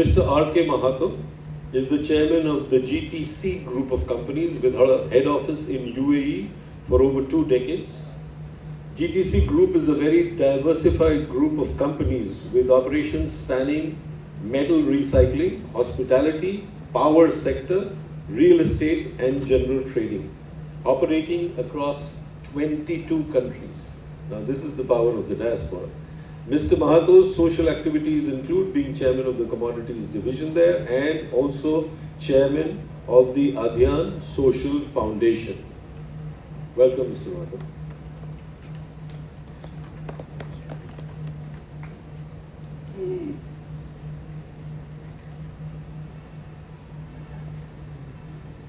Mr. R.K. Mahato is the chairman of the GTC group of companies with her head office in UAE for over 2 decades. GTC Group is a very diversified group of companies with operations spanning metal recycling, hospitality, power sector, real estate and general trading, operating across 22 countries. Now this is the power of the diaspora. Mr. Mahato's social activities include being chairman of the commodities division there and also chairman of the Adyan Social Foundation. Welcome, Mr. Mahato.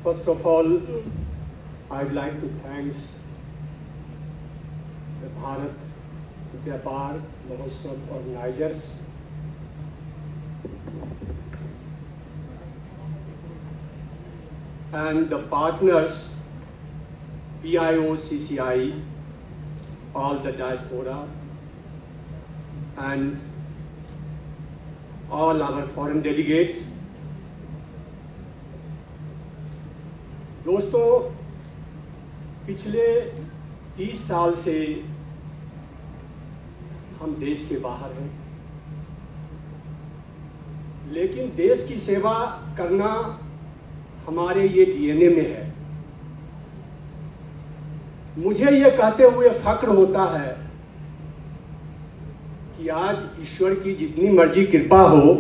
First of all, I'd like to thank the Bharat Vyapar Mahotsav organizers and the partners, PIO, CCI, all the diaspora and all our foreign delegates. दोस्तों, पिछले 30 साल से हम देश के बाहर हैं, लेकिन देश की सेवा करना हमारे ये डीएनए में है। मुझे ये कहते हुए फख्र होता है कि आज ईश्वर की जितनी मर्जी कृपा हो,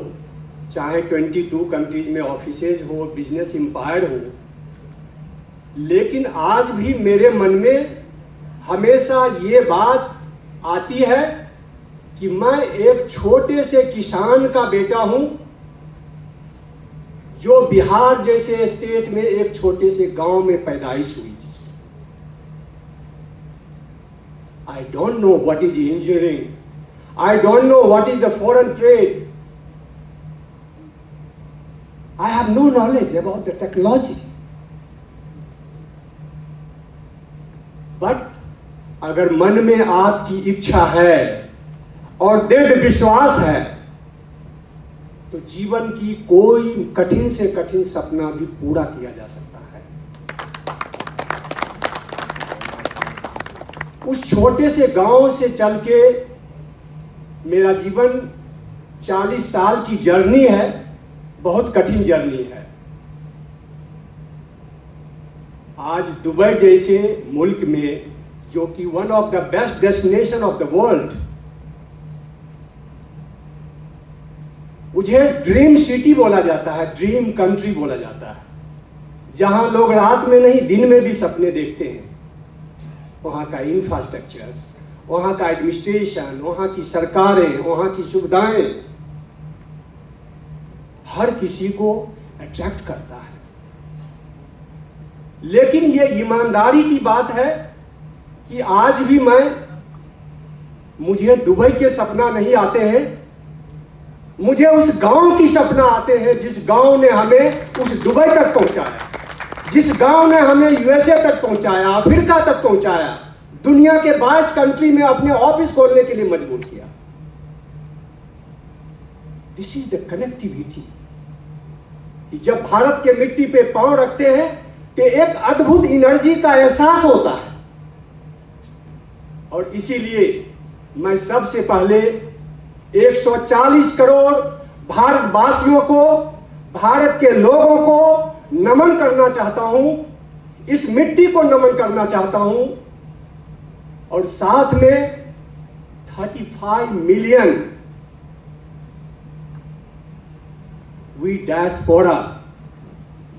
चाहे 22 कंट्रीज में ऑफिसेज हो, बिजनेस एम्पायर हो, लेकिन आज भी मेरे मन में हमेशा ये बात आती है कि मैं एक छोटे से किसान का बेटा हूं, जो बिहार जैसे स्टेट में एक छोटे से गांव में पैदाइश हुई। I don't know what is engineering. I don't know what is the foreign trade. I have no knowledge about the technology. But अगर मन में आपकी इच्छा है और दृढ़ विश्वास है तो जीवन की कोई कठिन से कठिन सपना भी पूरा किया जा सकता है। उस छोटे से गांव से चल के मेरा जीवन 40 साल की जर्नी है, बहुत कठिन जर्नी है। आज दुबई जैसे मुल्क में, जो कि one of the best destination of the world, मुझे ड्रीम सिटी बोला जाता है, ड्रीम कंट्री बोला जाता है, जहां लोग रात में नहीं दिन में भी सपने देखते हैं। वहां का इंफ्रास्ट्रक्चर, वहां का एडमिनिस्ट्रेशन, वहां की सरकारें, वहां की सुविधाएं हर किसी को अट्रैक्ट करता है। लेकिन ये ईमानदारी की बात है कि आज भी मुझे दुबई के सपना नहीं आते हैं, मुझे उस गांव की सपना आते हैं जिस गांव ने हमें उस दुबई तक पहुंचाया, जिस गांव ने हमें यूएसए तक पहुंचाया, अफ्रीका तक पहुंचाया, दुनिया के 22 कंट्री में अपने ऑफिस खोलने के लिए मजबूर किया। This is the connectivity. जब भारत के मिट्टी पे पांव रखते हैं तो एक अद्भुत एनर्जी का एहसास होता है। और इसीलिए मैं सबसे पहले 140 करोड़ भारतवासियों को, भारत के लोगों को नमन करना चाहता हूं, इस मिट्टी को नमन करना चाहता हूं, और साथ में 35 मिलियन वी डायस्पोरा,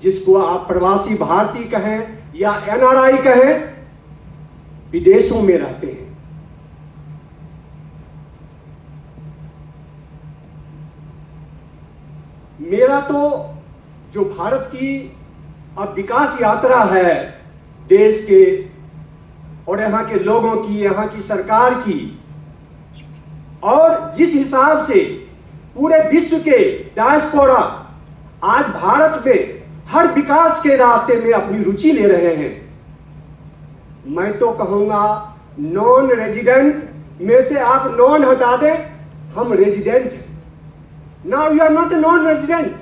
जिसको आप प्रवासी भारतीय कहें या एनआरआई कहें, विदेशों में रहते हैं। मेरा तो जो भारत की अब विकास यात्रा है, देश के और यहाँ के लोगों की, यहाँ की सरकार की, और जिस हिसाब से पूरे विश्व के डायस्पोरा आज भारत में हर विकास के रास्ते में अपनी रुचि ले रहे हैं, मैं तो कहूंगा नॉन रेजिडेंट में से आप नॉन हटा दें, हम रेजिडेंट हैं। Now you are not a non-resident.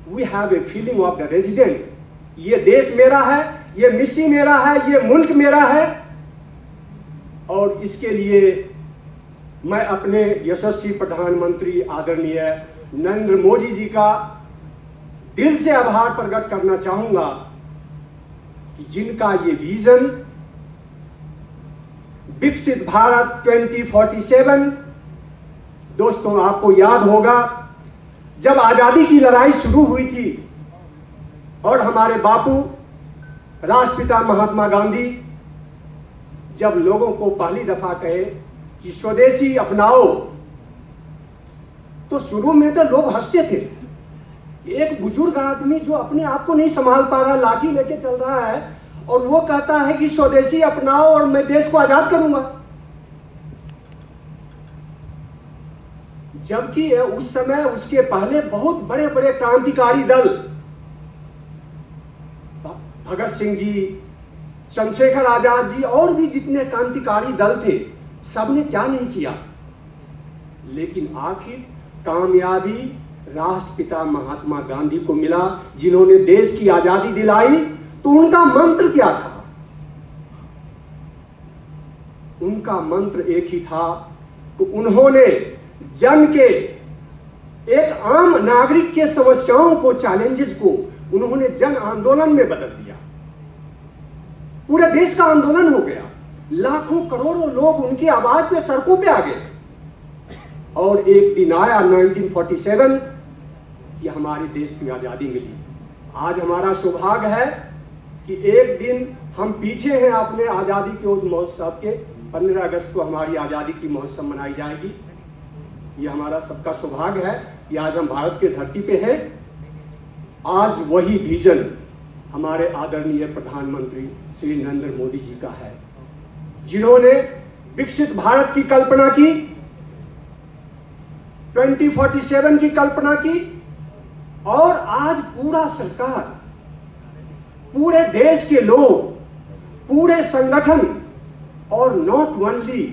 We have a feeling of the resident. ये देश मेरा है, ये मिट्टी मेरा है, ये मुल्क मेरा है, और इसके लिए मैं अपने यशस्वी प्रधानमंत्री आदरणीय नरेंद्र मोदी जी का दिल से आभार प्रकट करना चाहूंगा कि जिनका ये विजन विकसित भारत 2047, दोस्तों आपको याद होगा जब आजादी की लड़ाई शुरू हुई थी और हमारे बापू राष्ट्रपिता महात्मा गांधी जब लोगों को पहली दफा कहे कि स्वदेशी अपनाओ, तो शुरू में तो लोग हंसते थे। एक बुजुर्ग आदमी जो अपने आप को नहीं संभाल पा रहा, लाठी लेके चल रहा है और वो कहता है कि स्वदेशी अपनाओ और मैं देश को आजाद करूंगा। जबकि उस समय उसके पहले बहुत बड़े बड़े क्रांतिकारी दल, भगत सिंह जी, चंद्रशेखर आजाद जी और भी जितने क्रांतिकारी दल थे, सबने क्या नहीं किया, लेकिन आखिर कामयाबी राष्ट्रपिता महात्मा गांधी को मिला, जिन्होंने देश की आजादी दिलाई। तो उनका मंत्र क्या था? उनका मंत्र एक ही था कि उन्होंने जन के, एक आम नागरिक के समस्याओं को, चैलेंजेस को उन्होंने जन आंदोलन में बदल दिया। पूरे देश का आंदोलन हो गया, लाखों करोड़ों लोग उनकी आवाज पे सड़कों पे आ गए। और एक दिन आया 1947 कि हमारे देश की आजादी मिली। आज हमारा सौभाग्य है कि एक दिन हम पीछे हैं अपने आजादी के उस महोत्सव के। 15 अगस्त को हमारी आजादी की महोत्सव मनाई जाएगी। ये हमारा सबका सौभाग्य है कि आज हम भारत के धरती पे हैं। आज वही विजन हमारे आदरणीय प्रधानमंत्री श्री नरेंद्र मोदी जी का है, जिन्होंने विकसित भारत की कल्पना की, 2047 की कल्पना की। और आज पूरा सरकार, पूरे देश के लोग, पूरे संगठन, और नॉट ओनली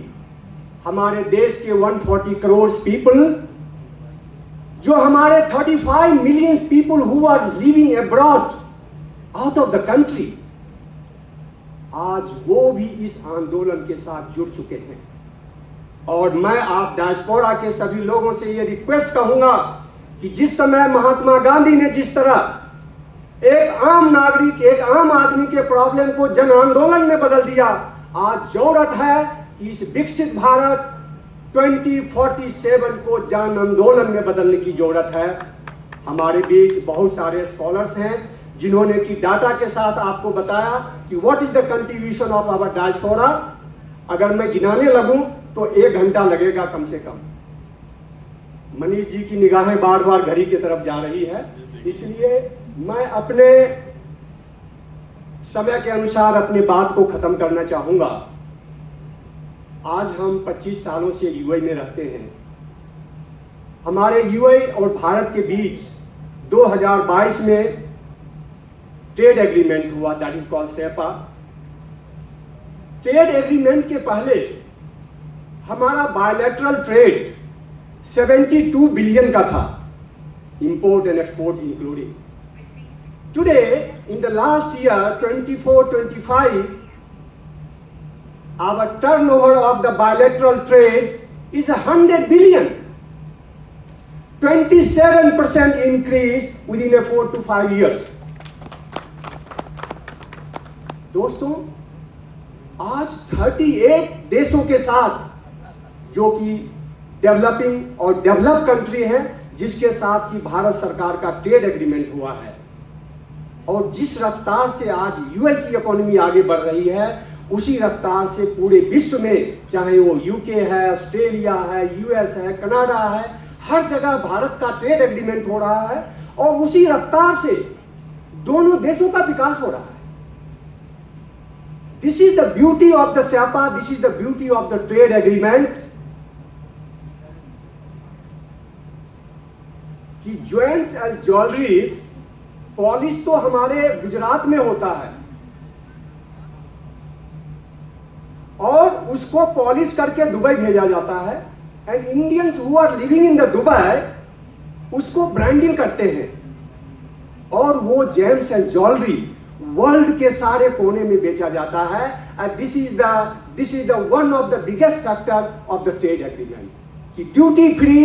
हमारे देश के 140 करोड़ पीपल, जो हमारे 35 million people who are living abroad out of the country, आज वो भी इस आंदोलन के साथ जुड़ चुके हैं। और मैं आप डायस्पोरा के सभी लोगों से ये रिक्वेस्ट कहूंगा कि जिस समय महात्मा गांधी ने जिस तरह एक आम नागरिक, एक आम आदमी के प्रॉब्लम को जन आंदोलन में बदल दिया, आज जरूरत है कि इस विकसित भारत 2047 को जन आंदोलन में बदलने की जरूरत है। हमारे बीच बहुत सारे स्कॉलर्स हैं जिन्होंने की डाटा के साथ आपको बताया कि what is the contribution of our diaspora. अगर मैं गिनाने लगूं तो 1 घंटा लगेगा कम से कम। मनीष जी की निगाहें बार बार घड़ी की तरफ जा रही है, इसलिए मैं अपने समय के अनुसार अपनी बात को खत्म करना चाहूंगा। आज हम 25 सालों से यूएई में रहते हैं। हमारे यूएई और भारत के बीच 2022 में ट्रेड एग्रीमेंट हुआ, that is called CEPA. Trade agreement के पहले हमारा बायलैटरल ट्रेड 72 बिलियन का था, import and export including. Today in the last year 24-25 our turnover of the bilateral trade is 100 billion, 27% increase within a 4 to 5 years. दोस्तों, आज 38 देशों के साथ, जो कि डेवलपिंग और डेवलप कंट्री है, जिसके साथ कि भारत सरकार का ट्रेड एग्रीमेंट हुआ है, और जिस रफ्तार से आज यूएई की इकोनॉमी आगे बढ़ रही है, उसी रफ्तार से पूरे विश्व में, चाहे वो यूके है, ऑस्ट्रेलिया है, यूएस है, कनाडा है, हर जगह भारत का ट्रेड एग्रीमेंट हो रहा है। और उसी रफ्तार से दोनों देशों का विकास हो रहा है। This is the beauty of the CEPA, this is the beauty of the trade agreement, कि ज्वेल्स एंड ज्वेलरीज पॉलिश तो हमारे गुजरात में होता है, और उसको पॉलिश करके दुबई भेजा जाता है। And Indians who are living in the Dubai, उसको ब्रांडिंग करते हैं और वो जेम्स एंड ज्वेलरी वर्ल्ड के सारे कोने में बेचा जाता है। And this is the one of the biggest factor of the trade agreement कि ड्यूटी फ्री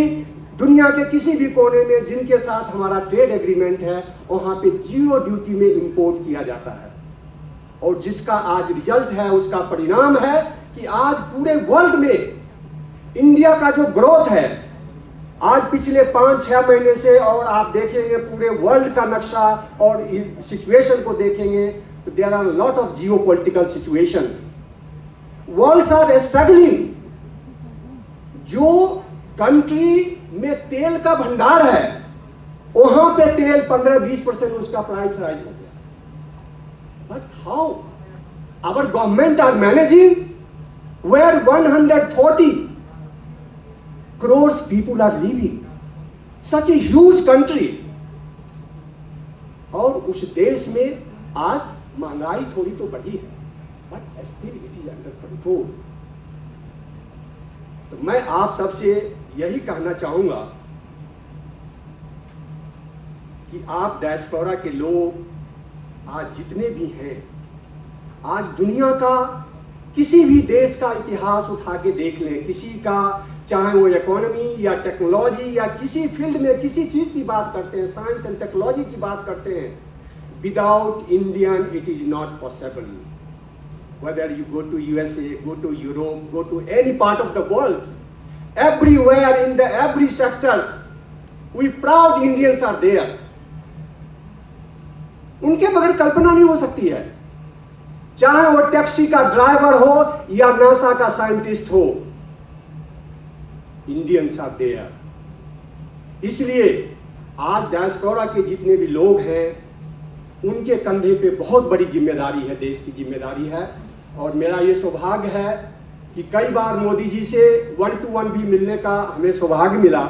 दुनिया के किसी भी कोने में जिनके साथ हमारा ट्रेड एग्रीमेंट है वहां पे 0 ड्यूटी में इंपोर्ट किया जाता है। और जिसका आज रिजल्ट है, उसका परिणाम है कि आज पूरे वर्ल्ड में इंडिया का जो ग्रोथ है आज पिछले 5-6 महीने से, और आप देखेंगे पूरे वर्ल्ड का नक्शा और सिचुएशन को देखेंगे तो there are lot of geopolitical situations, worlds are struggling. जो कंट्री में तेल का भंडार है वहां पे तेल 15-20% उसका प्राइस राइज हो गया। But how our government are managing where 140 crores people are living, such a huge country, और उस देश में आज महंगाई थोड़ी तो बढ़ी है but still it is under control. तो मैं आप सबसे यही कहना चाहूंगा कि आप डायस्पोरा के लोग आज जितने भी हैं, आज दुनिया का किसी भी देश का इतिहास उठा के देख लें, किसी का चाहे वो इकोनॉमी या टेक्नोलॉजी या किसी फील्ड में किसी चीज की बात करते हैं, साइंस एंड टेक्नोलॉजी की बात करते हैं, without Indian it is not possible. Whether you go to USA, go to Europe, go to any part of the world, everywhere in the every sectors, we proud Indians are there. उनके बगैर कल्पना नहीं हो सकती है, चाहे वो taxi का driver हो या नासा का साइंटिस्ट हो, इंडियंस आर देयर। इसलिए आज डायस्पोरा के जितने भी लोग हैं उनके कंधे पे बहुत बड़ी जिम्मेदारी है, देश की जिम्मेदारी है। और मेरा ये सौभाग्य है कि कई बार मोदी जी से 1-to-1 भी मिलने का हमें सौभाग्य मिला,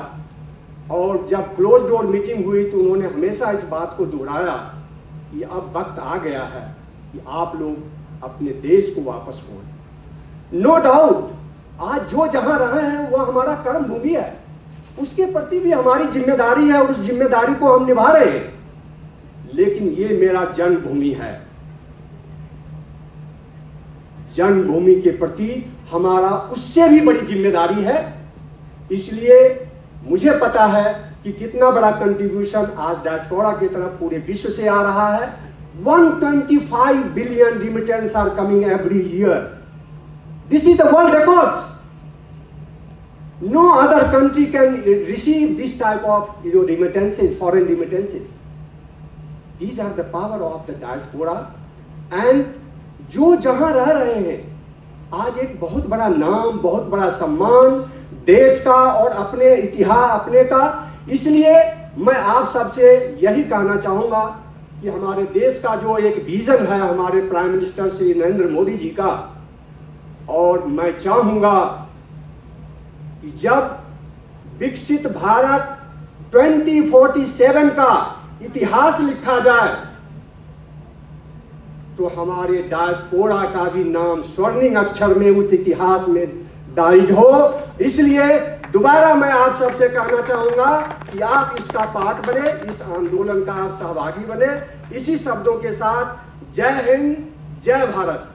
और जब क्लोज डोर मीटिंग हुई तो उन्होंने हमेशा इस बात को दोहराया कि अब वक्त आ गया है कि आप लोग अपने देश को वापस मोड़ें। नो डाउट आज जो जहां रहे हैं वह हमारा कर्म भूमि है, उसके प्रति भी हमारी जिम्मेदारी है, उस जिम्मेदारी को हम निभा रहे हैं, लेकिन ये मेरा जन्मभूमि है। जन्मभूमि के प्रति हमारा उससे भी बड़ी जिम्मेदारी है। इसलिए मुझे पता है कि कितना बड़ा कंट्रीब्यूशन आज डायस्पोरा की तरफ पूरे विश्व से आ रहा है। 125 billion remittance are coming every year. This is the world records. No other country can receive this type of remittances, foreign remittances. These are the power of the diaspora. And जो जहां रह रहे हैं आज एक बहुत बड़ा नाम, बहुत बड़ा सम्मान देश का और अपने इतिहास अपने का। इसलिए मैं आप सबसे यही कहना चाहूंगा कि हमारे देश का जो एक विजन है हमारे प्राइम मिनिस्टर श्री नरेंद्र मोदी जी का, और मैं चाहूंगा कि जब विकसित भारत 2047 का इतिहास लिखा जाए तो हमारे डायस्पोरा का भी नाम स्वर्णिम अक्षर में उस इतिहास में दर्ज हो। इसलिए दोबारा मैं आप सबसे कहना चाहूंगा कि आप इसका पार्ट बने, इस आंदोलन का आप सहभागी बने। इसी शब्दों के साथ जय हिंद, जय भारत।